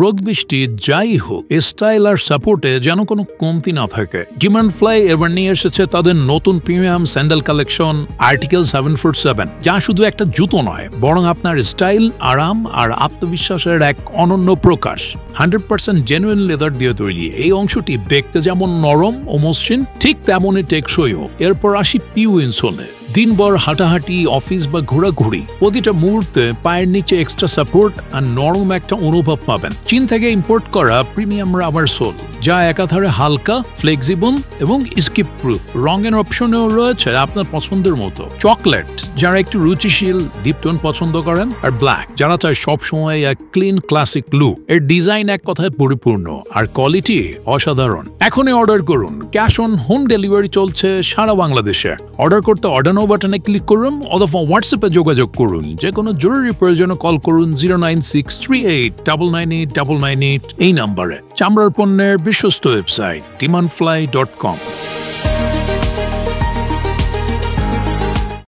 রোদ বৃষ্টি যাই হোক, স্টাইল আর সাপোর্টে যেন কোনো কমতি না থাকে। ডিমান্ড ফ্লাই এবার নিয়ে এসেছে তাদের নতুন প্রিমিয়াম স্যান্ডেল কালেকশন আর্টিকেল 747, যা শুধু একটা জুতো নয়, বরং আপনার স্টাইল, আরাম আর আত্মবিশ্বাসের এক অনন্য প্রকাশ। 100% জেনুইন লেদার দিয়ে তৈরি এই অংশটি দেখতে যেমন নরম ও মসৃণ, ঠিক তেমনই টেকসইও। এরপর আসি পিউ ইনসোলে। দিনভর হাঁটাহাঁটি, অফিস বা ঘোরাঘুরি, প্রতিটা মুহূর্তে পায়ের নিচে এক্সট্রা সাপোর্ট আর নরম একটা অনুভব পাবেন। চীন থেকে ইম্পোর্ট করা প্রিমিয়াম রাবার সোল, যা একাধারে হালকা, ফ্লেক্সিবল এবং স্কিপ প্রুফ। রঙের অপশনেও রয়েছে আপনার পছন্দের মতো। চকলেট যারা একটু রুচিশীল ডিপ টোন পছন্দ করেন, আর ব্ল্যাক যারা চায় সবসময় এক ক্লিন ক্লাসিক লুক। এর ডিজাইন এক কথায় পরিপূর্ণ আর কোয়ালিটি অসাধারণ। এখনই অর্ডার করুন। ক্যাশ অন হোম ডেলিভারি চলছে সারা বাংলাদেশে। অর্ডার করতে অর্ডার নাও বাটনে ক্লিক করুন অথবা হোয়াটসঅ্যাপে যোগাযোগ করুন। যে কোনো জরুরি প্রয়োজনে কল করুন 09638998998 এই নাম্বারে। চামড়ার পণ্যের বিশ্বস্ত ওয়েবসাইট demandfly.com।